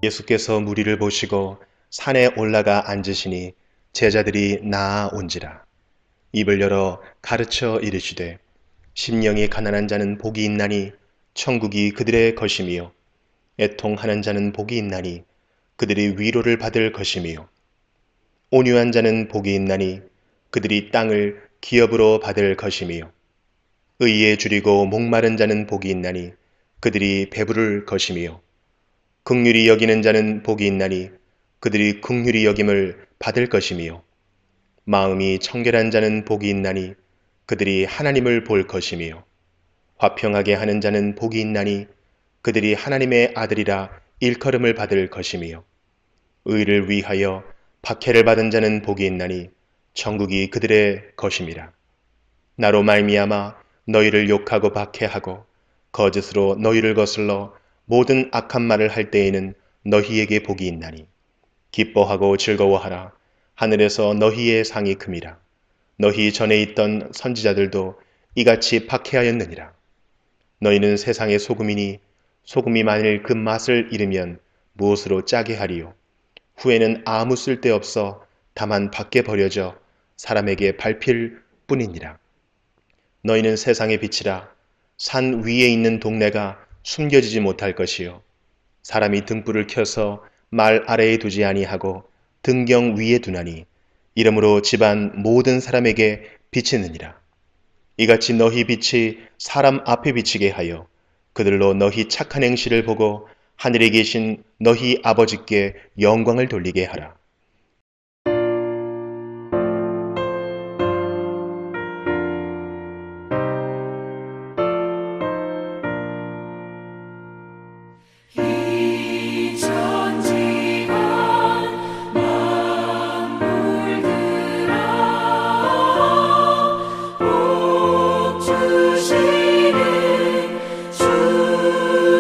예수께서 무리를 보시고 산에 올라가 앉으시니 제자들이 나아온지라. 입을 열어 가르쳐 이르시되 심령이 가난한 자는 복이 있나니 천국이 그들의 것이며 애통하는 자는 복이 있나니 그들이 위로를 받을 것이며 온유한 자는 복이 있나니 그들이 땅을 기업으로 받을 것이며 의에 줄이고 목마른 자는 복이 있나니 그들이 배부를 것이며 긍휼히 여기는 자는 복이 있나니 그들이 긍휼히 여김을 받을 것이며 마음이 청결한 자는 복이 있나니 그들이 하나님을 볼 것이며 화평하게 하는 자는 복이 있나니 그들이 하나님의 아들이라 일컬음을 받을 것이며 의를 위하여 박해를 받은 자는 복이 있나니 천국이 그들의 것임이라. 나로 말미암아 너희를 욕하고 박해하고 거짓으로 너희를 거슬러 모든 악한 말을 할 때에는 너희에게 복이 있나니 기뻐하고 즐거워하라. 하늘에서 너희의 상이 큼이라. 너희 전에 있던 선지자들도 이같이 박해하였느니라. 너희는 세상의 소금이니 소금이 만일 그 맛을 잃으면 무엇으로 짜게 하리요. 후에는 아무 쓸데없어 다만 밖에 버려져 사람에게 밟힐 뿐이니라. 너희는 세상의 빛이라. 산 위에 있는 동네가 숨겨지지 못할 것이요 사람이 등불을 켜서 말 아래에 두지 아니하고 등경 위에 두나니 이러므로 집안 모든 사람에게 비치느니라. 이같이 너희 빛이 사람 앞에 비치게 하여 그들로 너희 착한 행실을 보고 하늘에 계신 너희 아버지께 영광을 돌리게 하라. 이 천지가 만물들아 복 주시는 주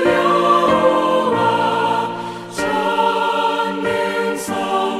여호와 전능성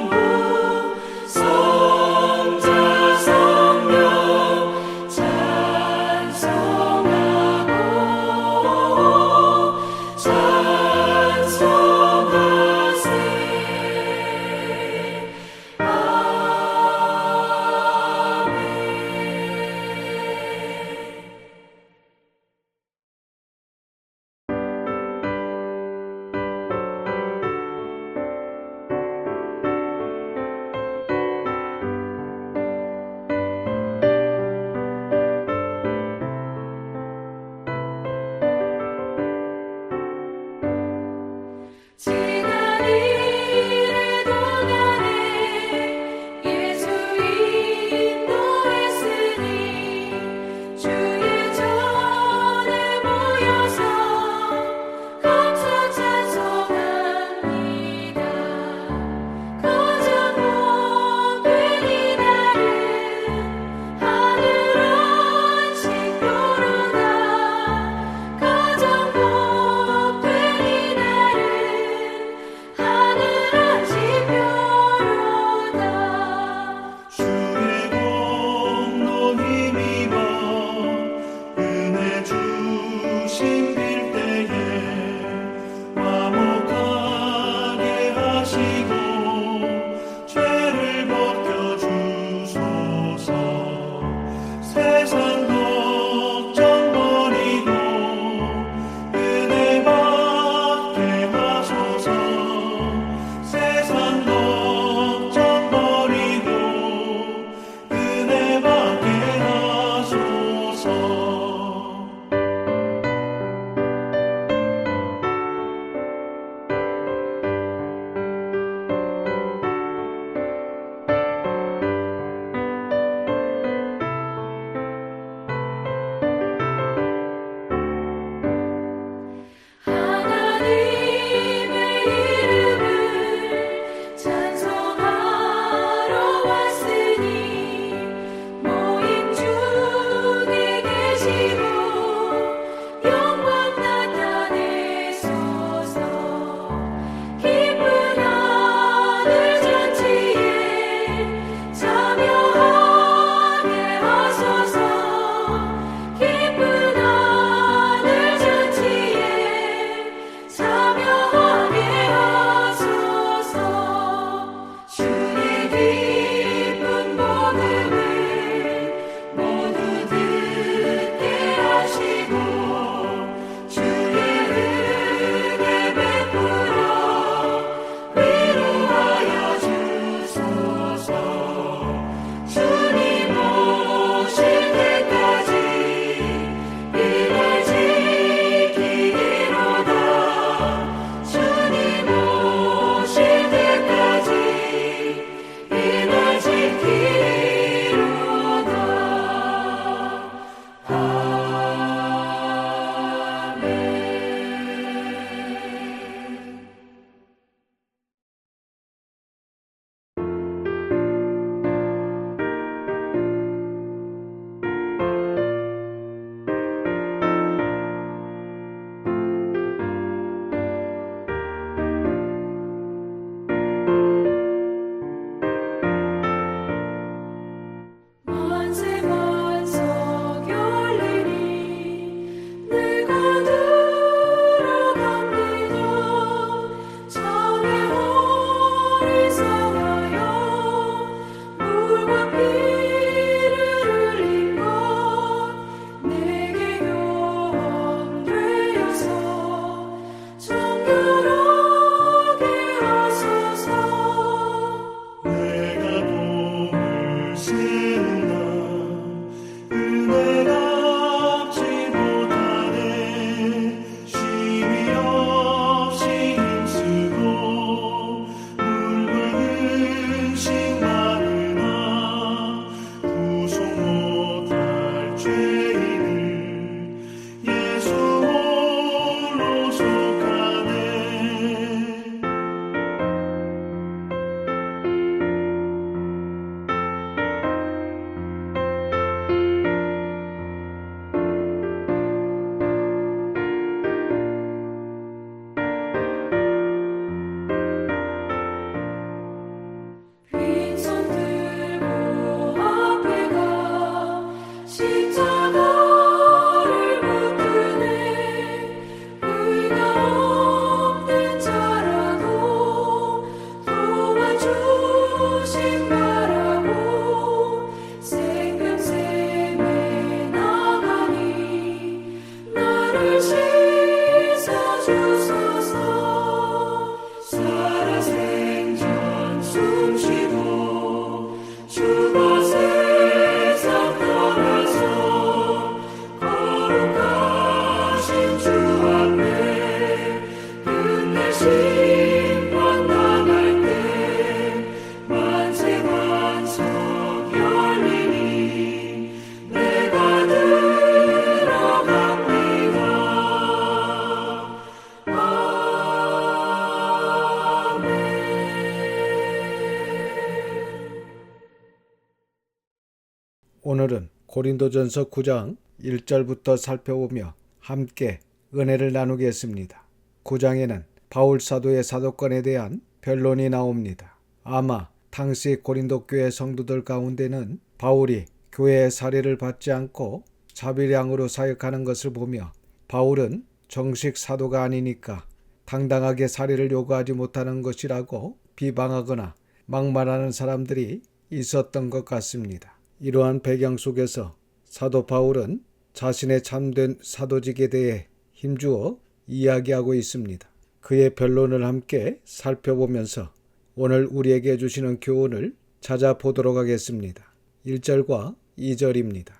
고린도전서 9장 1절부터 살펴보며 함께 은혜를 나누겠습니다. 9장에는 바울 사도의 사도권에 대한 변론이 나옵니다. 아마 당시 고린도 교회 성도들 가운데는 바울이 교회의 사례를 받지 않고 자비량으로 사역하는 것을 보며 바울은 정식 사도가 아니니까 당당하게 사례를 요구하지 못하는 것이라고 비방하거나 막말하는 사람들이 있었던 것 같습니다. 이러한 배경 속에서 사도 바울은 자신의 참된 사도직에 대해 힘주어 이야기하고 있습니다. 그의 변론을 함께 살펴보면서 오늘 우리에게 주시는 교훈을 찾아보도록 하겠습니다. 1절과 2절입니다.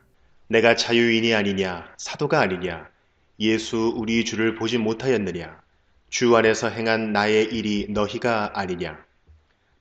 내가 자유인이 아니냐 사도가 아니냐 예수 우리 주를 보지 못하였느냐 주 안에서 행한 나의 일이 너희가 아니냐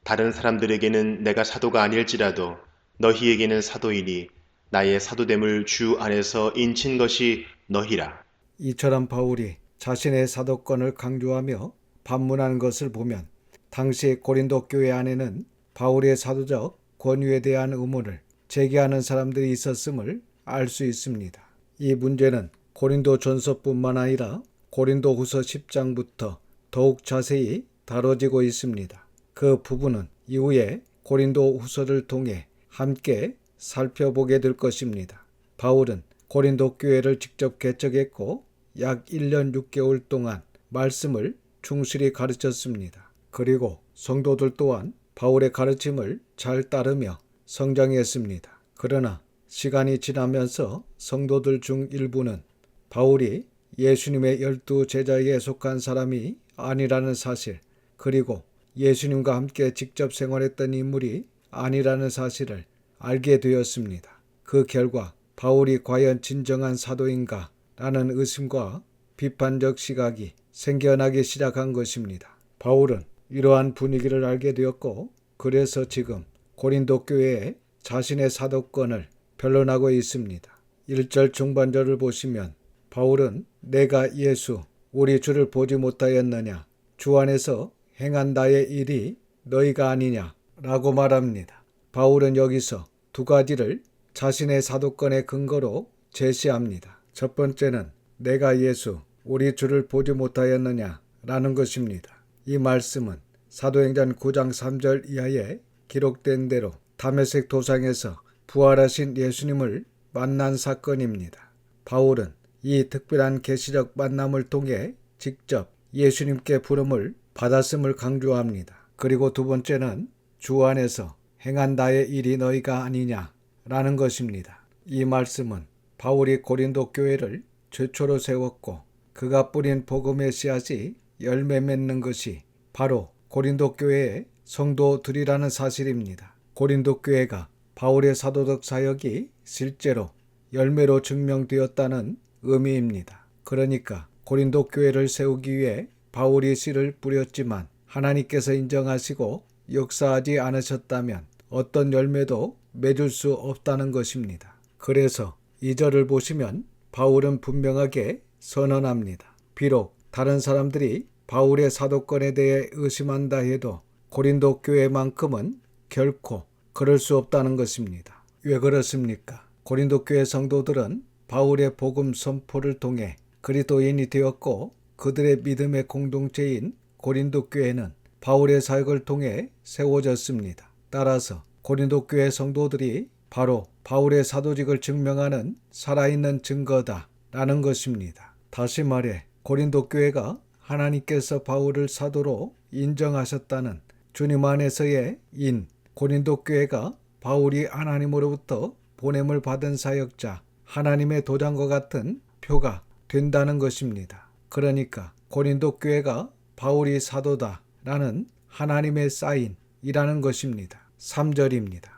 다른 사람들에게는 내가 사도가 아닐지라도 너희에게는 사도이니 나의 사도됨을 주 안에서 인친 것이 너희라. 이처럼 바울이 자신의 사도권을 강조하며 반문하는 것을 보면 당시 고린도 교회 안에는 바울의 사도적 권위에 대한 의문을 제기하는 사람들이 있었음을 알 수 있습니다. 이 문제는 고린도 전서뿐만 아니라 고린도 후서 10장부터 더욱 자세히 다뤄지고 있습니다. 그 부분은 이후에 고린도 후서를 통해 함께 살펴보게 될 것입니다. 바울은 고린도 교회를 직접 개척했고 약 1년 6개월 동안 말씀을 충실히 가르쳤습니다. 그리고 성도들 또한 바울의 가르침을 잘 따르며 성장했습니다. 그러나 시간이 지나면서 성도들 중 일부는 바울이 예수님의 12 제자에 속한 사람이 아니라는 사실, 그리고 예수님과 함께 직접 생활했던 인물이 아니라는 사실을 알게 되었습니다. 그 결과 바울이 과연 진정한 사도인가 라는 의심과 비판적 시각이 생겨나기 시작한 것입니다. 바울은 이러한 분위기를 알게 되었고 그래서 지금 고린도 교회에 자신의 사도권을 변론하고 있습니다. 1절 중반절을 보시면 바울은 내가 예수 우리 주를 보지 못하였느냐 주 안에서 행한 나의 일이 너희가 아니냐 라고 말합니다. 바울은 여기서 두 가지를 자신의 사도권의 근거로 제시합니다. 첫 번째는 내가 예수 우리 주를 보지 못하였느냐 라는 것입니다. 이 말씀은 사도행전 9장 3절 이하에 기록된 대로 다메섹 도상에서 부활하신 예수님을 만난 사건입니다. 바울은 이 특별한 계시적 만남을 통해 직접 예수님께 부름을 받았음을 강조합니다. 그리고 두 번째는 주 안에서 행한 나의 일이 너희가 아니냐 라는 것입니다. 이 말씀은 바울이 고린도 교회를 최초로 세웠고 그가 뿌린 복음의 씨앗이 열매 맺는 것이 바로 고린도 교회의 성도들이라는 사실입니다. 고린도 교회가 바울의 사도적 사역이 실제로 열매로 증명되었다는 의미입니다. 그러니까 고린도 교회를 세우기 위해 바울이 씨를 뿌렸지만 하나님께서 인정하시고 역사하지 않으셨다면 어떤 열매도 맺을 수 없다는 것입니다. 그래서 2절을 보시면 바울은 분명하게 선언합니다. 비록 다른 사람들이 바울의 사도권에 대해 의심한다 해도 고린도 교회만큼은 결코 그럴 수 없다는 것입니다. 왜 그렇습니까? 고린도 교회 성도들은 바울의 복음 선포를 통해 그리스도인이 되었고 그들의 믿음의 공동체인 고린도 교회는 바울의 사역을 통해 세워졌습니다. 따라서 고린도 교회 성도들이 바로 바울의 사도직을 증명하는 살아있는 증거다라는 것입니다. 다시 말해 고린도 교회가 하나님께서 바울을 사도로 인정하셨다는 주님 안에서의 인, 고린도 교회가 바울이 하나님으로부터 보냄을 받은 사역자, 하나님의 도장과 같은 표가 된다는 것입니다. 그러니까 고린도 교회가 바울이 사도다라는 하나님의 사인이라는 것입니다. 3절입니다.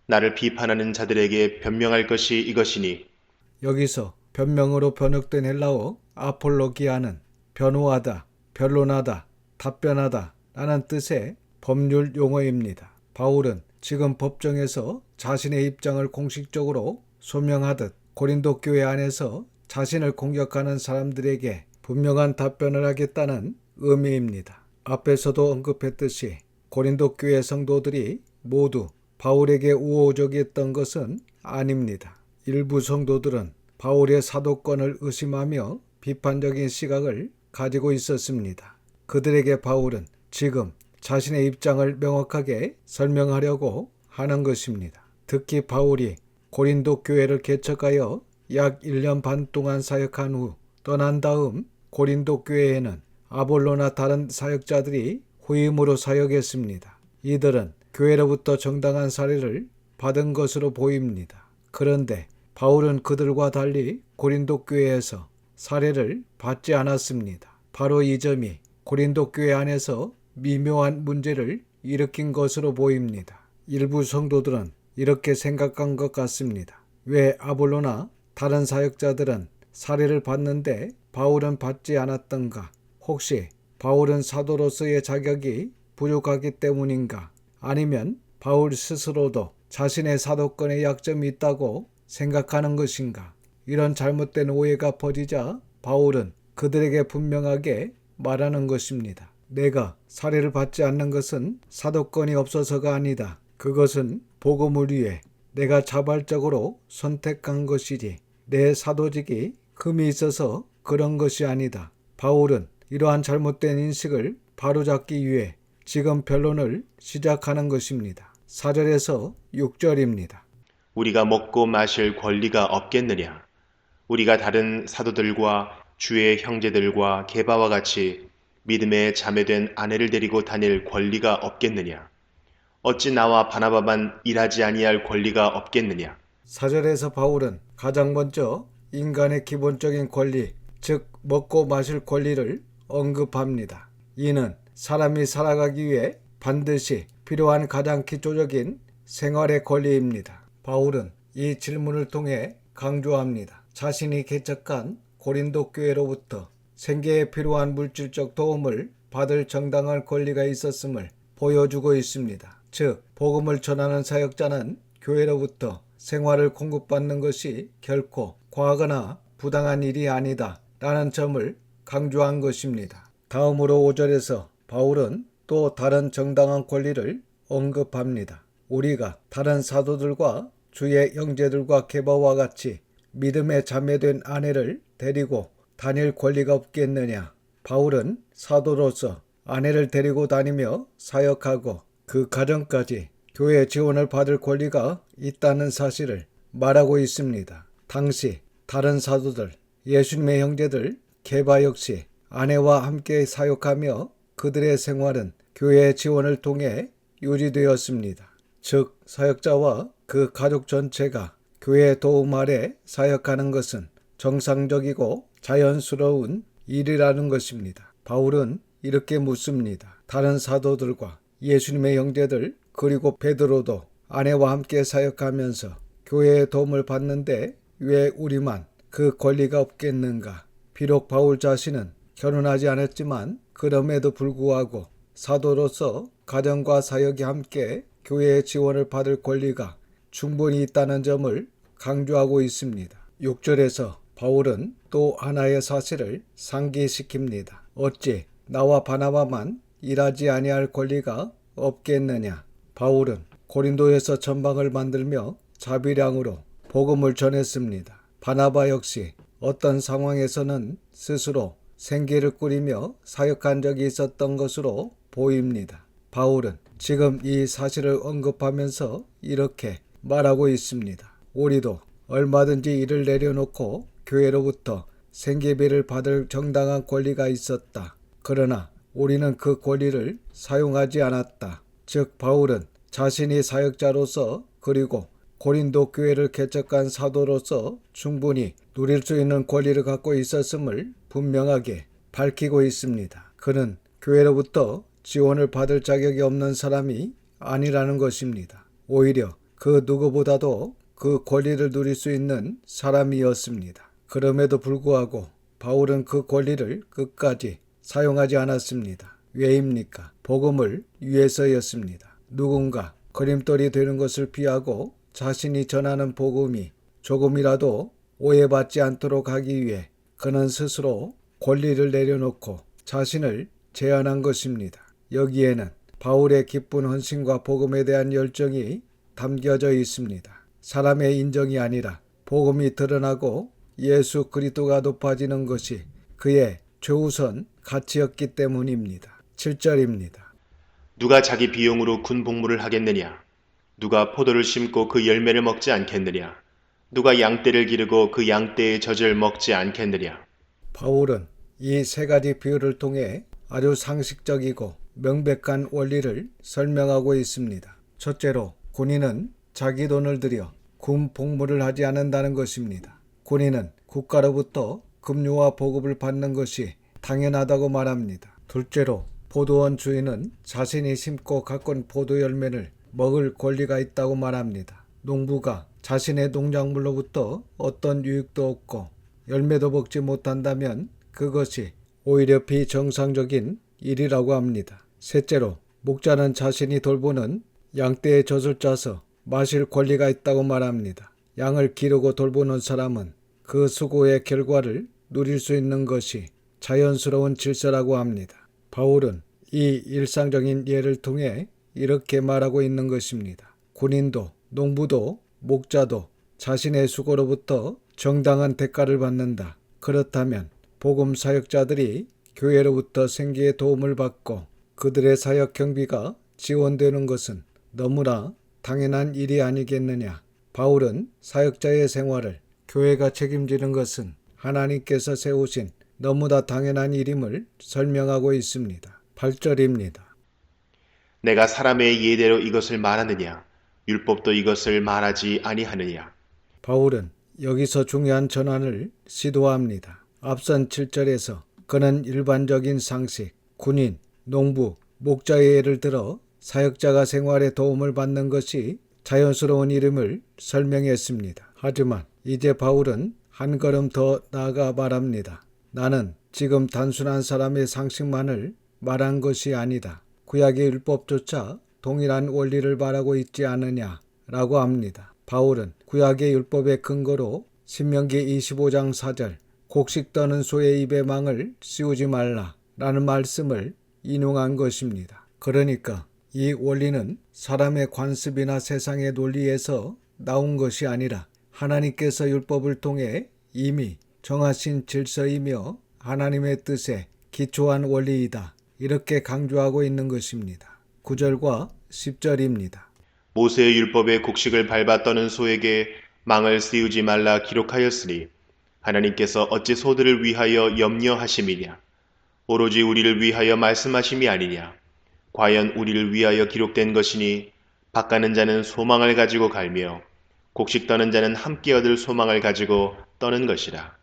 나를 비판하는 자들에게 변명할 것이 이것이니 여기서 변명으로 번역된 헬라어 아폴로기아는 변호하다, 변론하다, 답변하다 라는 뜻의 법률 용어입니다. 바울은 지금 법정에서 자신의 입장을 공식적으로 소명하듯 고린도 교회 안에서 자신을 공격하는 사람들에게 분명한 답변을 하겠다는 의미입니다. 앞에서도 언급했듯이 고린도 교회 성도들이 모두 바울에게 우호적이었던 것은 아닙니다. 일부 성도들은 바울의 사도권을 의심하며 비판적인 시각을 가지고 있었습니다. 그들에게 바울은 지금 자신의 입장을 명확하게 설명하려고 하는 것입니다. 특히 바울이 고린도 교회를 개척하여 약 1년 반 동안 사역한 후 떠난 다음 고린도 교회에는 아볼로나 다른 사역자들이 후임으로 사역했습니다. 이들은 교회로부터 정당한 사례를 받은 것으로 보입니다. 그런데 바울은 그들과 달리 고린도 교회에서 사례를 받지 않았습니다. 바로 이 점이 고린도 교회 안에서 미묘한 문제를 일으킨 것으로 보입니다. 일부 성도들은 이렇게 생각한 것 같습니다. 왜 아볼로나 다른 사역자들은 사례를 받는데 바울은 받지 않았던가? 혹시 바울은 사도로서의 자격이 부족하기 때문인가? 아니면 바울 스스로도 자신의 사도권에 약점이 있다고 생각하는 것인가? 이런 잘못된 오해가 퍼지자 바울은 그들에게 분명하게 말하는 것입니다. 내가 사례를 받지 않는 것은 사도권이 없어서가 아니다. 그것은 복음을 위해 내가 자발적으로 선택한 것이지 내 사도직이 흠이 있어서 그런 것이 아니다. 바울은 이러한 잘못된 인식을 바로잡기 위해 지금 변론을 시작하는 것입니다. 4절에서 6절입니다. 우리가 먹고 마실 권리가 없겠느냐? 우리가 다른 사도들과 주의 형제들과 게바와 같이 믿음에 자매된 아내를 데리고 다닐 권리가 없겠느냐? 어찌 나와 바나바만 일하지 아니할 권리가 없겠느냐? 4절에서 바울은 가장 먼저 인간의 기본적인 권리, 즉 먹고 마실 권리를 언급합니다. 이는 사람이 살아가기 위해 반드시 필요한 가장 기초적인 생활의 권리입니다. 바울은 이 질문을 통해 강조합니다. 자신이 개척한 고린도 교회로부터 생계에 필요한 물질적 도움을 받을 정당한 권리가 있었음을 보여주고 있습니다. 즉, 복음을 전하는 사역자는 교회로부터 생활을 공급받는 것이 결코 과하거나 부당한 일이 아니다 라는 점을 강조한 것입니다. 다음으로 5절에서 바울은 또 다른 정당한 권리를 언급합니다. 우리가 다른 사도들과 주의 형제들과 게바와 같이 믿음에 자매된 아내를 데리고 다닐 권리가 없겠느냐? 바울은 사도로서 아내를 데리고 다니며 사역하고 그 가정까지 교회 지원을 받을 권리가 있다는 사실을 말하고 있습니다. 당시 다른 사도들, 예수님의 형제들, 게바 역시 아내와 함께 사역하며 그들의 생활은 교회의 지원을 통해 유지되었습니다. 즉, 사역자와 그 가족 전체가 교회의 도움 아래 사역하는 것은 정상적이고 자연스러운 일이라는 것입니다. 바울은 이렇게 묻습니다. 다른 사도들과 예수님의 형제들 그리고 베드로도 아내와 함께 사역하면서 교회의 도움을 받는데 왜 우리만 그 권리가 없겠는가? 비록 바울 자신은 결혼하지 않았지만 그럼에도 불구하고 사도로서 가정과 사역이 함께 교회의 지원을 받을 권리가 충분히 있다는 점을 강조하고 있습니다. 6절에서 바울은 또 하나의 사실을 상기시킵니다. 어찌 나와 바나바만 일하지 아니할 권리가 없겠느냐? 바울은 고린도에서 전방을 만들며 자비량으로 복음을 전했습니다. 바나바 역시 어떤 상황에서는 스스로 생계를 꾸리며 사역한 적이 있었던 것으로 보입니다. 바울은 지금 이 사실을 언급하면서 이렇게 말하고 있습니다. 우리도 얼마든지 일을 내려놓고 교회로부터 생계비를 받을 정당한 권리가 있었다. 그러나 우리는 그 권리를 사용하지 않았다. 즉, 바울은 자신이 사역자로서 그리고 고린도 교회를 개척한 사도로서 충분히 누릴 수 있는 권리를 갖고 있었음을 분명하게 밝히고 있습니다. 그는 교회로부터 지원을 받을 자격이 없는 사람이 아니라는 것입니다. 오히려 그 누구보다도 그 권리를 누릴 수 있는 사람이었습니다. 그럼에도 불구하고 바울은 그 권리를 끝까지 사용하지 않았습니다. 왜입니까? 복음을 위해서였습니다. 누군가 걸림돌이 되는 것을 피하고 자신이 전하는 복음이 조금이라도 오해받지 않도록 하기 위해 그는 스스로 권리를 내려놓고 자신을 제한한 것입니다. 여기에는 바울의 기쁜 헌신과 복음에 대한 열정이 담겨져 있습니다. 사람의 인정이 아니라 복음이 드러나고 예수 그리스도가 높아지는 것이 그의 최우선 가치였기 때문입니다. 7절입니다. 누가 자기 비용으로 군 복무를 하겠느냐? 누가 포도를 심고 그 열매를 먹지 않겠느냐? 누가 양떼를 기르고 그 양떼의 젖을 먹지 않겠느냐? 바울은 이 세 가지 비유를 통해 아주 상식적이고 명백한 원리를 설명하고 있습니다. 첫째로 군인은 자기 돈을 들여 군 복무를 하지 않는다는 것입니다. 군인은 국가로부터 급료와 보급을 받는 것이 당연하다고 말합니다. 둘째로 포도원 주인은 자신이 심고 가꾼 포도 열매를 먹을 권리가 있다고 말합니다. 농부가 자신의 농작물로부터 어떤 유익도 얻고 열매도 먹지 못한다면 그것이 오히려 비정상적인 일이라고 합니다. 셋째로 목자는 자신이 돌보는 양떼의 젖을 짜서 마실 권리가 있다고 말합니다. 양을 기르고 돌보는 사람은 그 수고의 결과를 누릴 수 있는 것이 자연스러운 질서라고 합니다. 바울은 이 일상적인 예를 통해 이렇게 말하고 있는 것입니다. 군인도 농부도 목자도 자신의 수고로부터 정당한 대가를 받는다. 그렇다면 복음 사역자들이 교회로부터 생계의 도움을 받고 그들의 사역 경비가 지원되는 것은 너무나 당연한 일이 아니겠느냐. 바울은 사역자의 생활을 교회가 책임지는 것은 하나님께서 세우신 너무나 당연한 일임을 설명하고 있습니다. 8절입니다. 내가 사람의 예대로 이것을 말하느냐? 율법도 이것을 말하지 아니하느냐? 바울은 여기서 중요한 전환을 시도합니다. 앞선 7절에서 그는 일반적인 상식, 군인, 농부, 목자의 예를 들어 사역자가 생활에 도움을 받는 것이 자연스러운 일임을 설명했습니다. 하지만 이제 바울은 한 걸음 더 나아가 말합니다. 나는 지금 단순한 사람의 상식만을 말한 것이 아니다. 구약의 율법조차 동일한 원리를 말하고 있지 않느냐라고 합니다. 바울은 구약의 율법의 근거로 신명기 25장 4절 곡식 떠는 소의 입에 망을 씌우지 말라 라는 말씀을 인용한 것입니다. 그러니까 이 원리는 사람의 관습이나 세상의 논리에서 나온 것이 아니라 하나님께서 율법을 통해 이미 정하신 질서이며 하나님의 뜻에 기초한 원리이다. 이렇게 강조하고 있는 것입니다. 9절과 10절입니다. 모세의 율법에 곡식을 밟아 떠는 소에게 망을 씌우지 말라 기록하였으니 하나님께서 어찌 소들을 위하여 염려하심이냐? 오로지 우리를 위하여 말씀하심이 아니냐? 과연 우리를 위하여 기록된 것이니 밭가는 자는 소망을 가지고 갈며 곡식 떠는 자는 함께 얻을 소망을 가지고 떠는 것이라.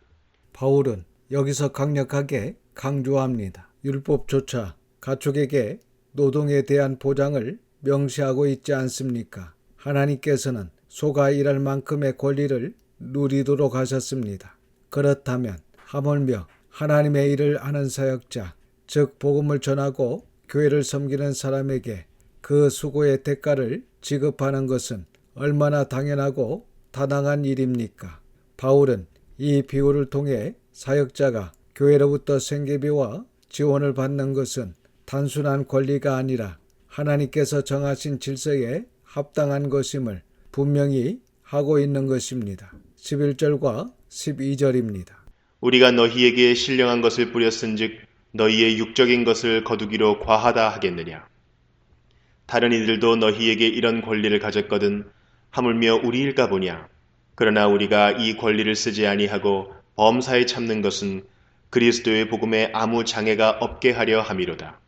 바울은 여기서 강력하게 강조합니다. 율법조차 가축에게 노동에 대한 보장을 명시하고 있지 않습니까? 하나님께서는 소가 일할 만큼의 권리를 누리도록 하셨습니다. 그렇다면 하물며 하나님의 일을 하는 사역자, 즉 복음을 전하고 교회를 섬기는 사람에게 그 수고의 대가를 지급하는 것은 얼마나 당연하고 타당한 일입니까? 바울은 이 비유를 통해 사역자가 교회로부터 생계비와 지원을 받는 것은 단순한 권리가 아니라 하나님께서 정하신 질서에 합당한 것임을 분명히 하고 있는 것입니다. 11절과 12절입니다. 우리가 너희에게 신령한 것을 뿌렸은즉 너희의 육적인 것을 거두기로 과하다 하겠느냐? 다른 이들도 너희에게 이런 권리를 가졌거든 하물며 우리일까 보냐? 그러나 우리가 이 권리를 쓰지 아니하고 범사에 참는 것은 그리스도의 복음에 아무 장애가 없게 하려 함이로다.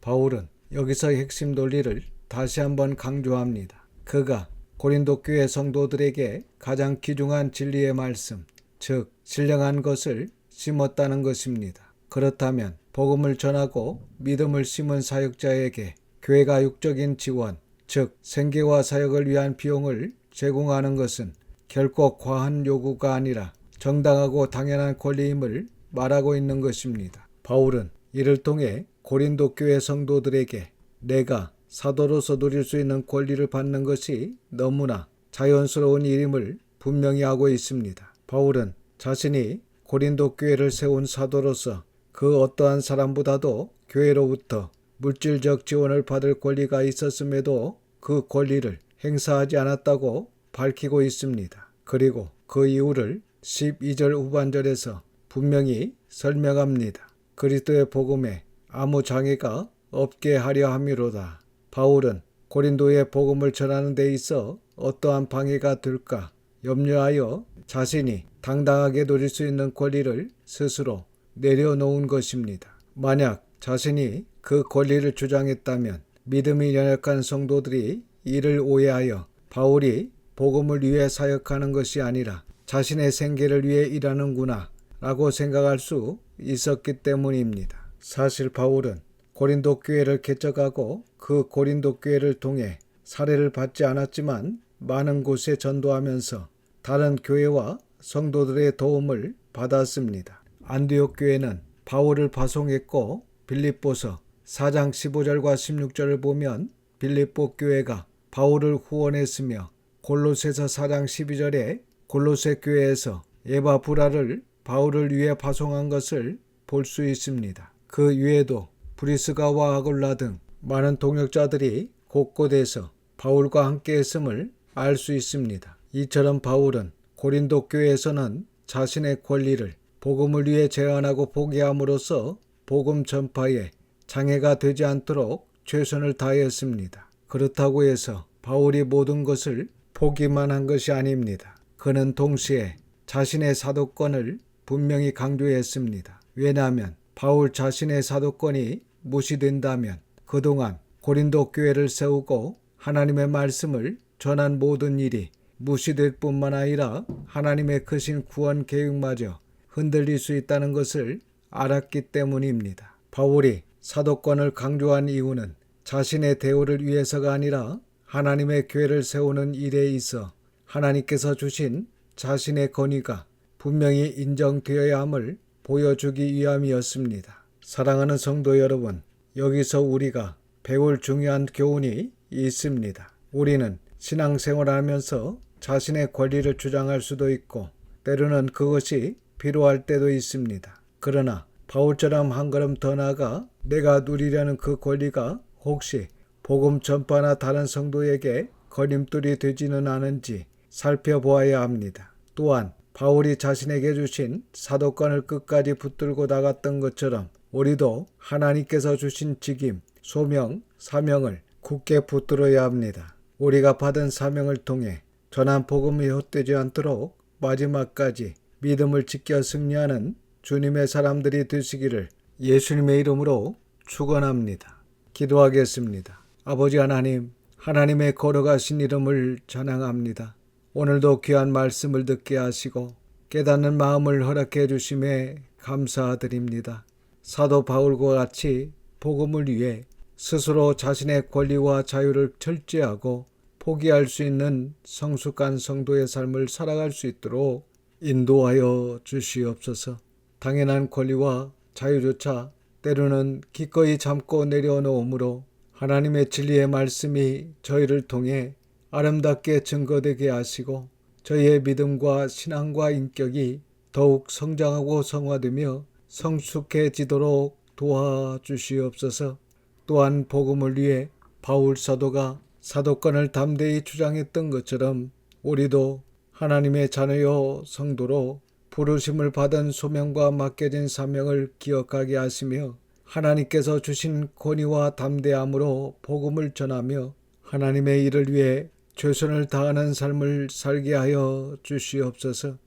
바울은 여기서 핵심 논리를 다시 한번 강조합니다. 그가 고린도 교회 성도들에게 가장 귀중한 진리의 말씀, 즉 신령한 것을 심었다는 것입니다. 그렇다면 복음을 전하고 믿음을 심은 사역자에게 교회가 육적인 지원, 즉 생계와 사역을 위한 비용을 제공하는 것은 결코 과한 요구가 아니라 정당하고 당연한 권리임을 말하고 있는 것입니다. 바울은 이를 통해 고린도 교회 성도들에게 내가 사도로서 누릴 수 있는 권리를 받는 것이 너무나 자연스러운 일임을 분명히 하고 있습니다. 바울은 자신이 고린도 교회를 세운 사도로서 그 어떠한 사람보다도 교회로부터 물질적 지원을 받을 권리가 있었음에도 그 권리를 행사하지 않았다고 밝히고 있습니다. 그리고 그 이유를 12절 후반절에서 분명히 설명합니다. 그리스도의 복음에 아무 장애가 없게 하려 함이로다. 바울은 고린도의 복음을 전하는 데 있어 어떠한 방해가 될까 염려하여 자신이 당당하게 누릴 수 있는 권리를 스스로 내려놓은 것입니다. 만약 자신이 그 권리를 주장했다면 믿음이 연약한 성도들이 이를 오해하여 바울이 복음을 위해 사역하는 것이 아니라 자신의 생계를 위해 일하는구나 라고 생각할 수 있었기 때문입니다. 사실 바울은 고린도 교회를 개척하고 그 고린도 교회를 통해 사례를 받지 않았지만 많은 곳에 전도하면서 다른 교회와 성도들의 도움을 받았습니다. 안디옥 교회는 바울을 파송했고 빌립보서 4장 15절과 16절을 보면 빌립보 교회가 바울을 후원했으며 골로새서 4장 12절에 골로새 교회에서 에바브라를 바울을 위해 파송한 것을 볼 수 있습니다. 그 외에도 브리스가와 아굴라 등 많은 동역자들이 곳곳에서 바울과 함께 했음을 알 수 있습니다. 이처럼 바울은 고린도 교회에서는 자신의 권리를 복음을 위해 제한하고 포기함으로써 복음 전파에 장애가 되지 않도록 최선을 다했습니다. 그렇다고 해서 바울이 모든 것을 포기만 한 것이 아닙니다. 그는 동시에 자신의 사도권을 분명히 강조했습니다. 왜냐하면 바울 자신의 사도권이 무시된다면 그동안 고린도 교회를 세우고 하나님의 말씀을 전한 모든 일이 무시될 뿐만 아니라 하나님의 크신 구원 계획마저 흔들릴 수 있다는 것을 알았기 때문입니다. 바울이 사도권을 강조한 이유는 자신의 대우를 위해서가 아니라 하나님의 교회를 세우는 일에 있어 하나님께서 주신 자신의 권위가 분명히 인정되어야 함을 보여주기 위함이었습니다. 사랑하는 성도 여러분, 여기서 우리가 배울 중요한 교훈이 있습니다. 우리는 신앙생활을 하면서 자신의 권리를 주장할 수도 있고 때로는 그것이 필요할 때도 있습니다. 그러나 바울처럼 한 걸음 더 나아가 내가 누리려는 그 권리가 혹시 복음 전파나 다른 성도에게 걸림돌이 되지는 않은지 살펴보아야 합니다. 또한 바울이 자신에게 주신 사도권을 끝까지 붙들고 나갔던 것처럼 우리도 하나님께서 주신 직임, 소명, 사명을 굳게 붙들어야 합니다. 우리가 받은 사명을 통해 전한 복음이 헛되지 않도록 마지막까지 믿음을 지켜 승리하는 주님의 사람들이 되시기를 예수님의 이름으로 축원합니다. 기도하겠습니다. 아버지 하나님, 하나님의 거룩하신 이름을 찬양합니다. 오늘도 귀한 말씀을 듣게 하시고 깨닫는 마음을 허락해 주심에 감사드립니다. 사도 바울과 같이 복음을 위해 스스로 자신의 권리와 자유를 절제하고 포기할 수 있는 성숙한 성도의 삶을 살아갈 수 있도록 인도하여 주시옵소서. 당연한 권리와 자유조차 때로는 기꺼이 참고 내려놓음으로 하나님의 진리의 말씀이 저희를 통해 아름답게 증거되게 하시고 저희의 믿음과 신앙과 인격이 더욱 성장하고 성화되며 성숙해지도록 도와주시옵소서. 또한 복음을 위해 바울 사도가 사도권을 담대히 주장했던 것처럼 우리도 하나님의 자녀요 성도로 부르심을 받은 소명과 맡겨진 사명을 기억하게 하시며 하나님께서 주신 권위와 담대함으로 복음을 전하며 하나님의 일을 위해 최선을 다하는 삶을 살게 하여 주시옵소서.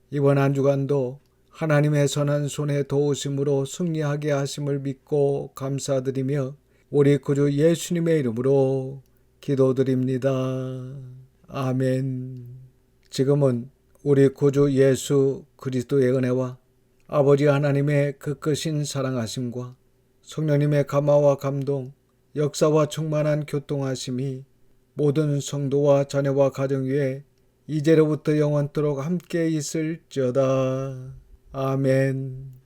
이번 한 주간도 하나님의 선한 손에 도우심으로 승리하게 하심을 믿고 감사드리며 우리 구주 예수님의 이름으로 기도드립니다. 아멘. 지금은 우리 구주 예수 그리스도의 은혜와 아버지 하나님의 그 크신 사랑하심과 성령님의 감화와 감동, 역사와 충만한 교통하심이 모든 성도와 자녀와 가정 위에 이제로부터 영원토록 함께 있을지어다. 아멘.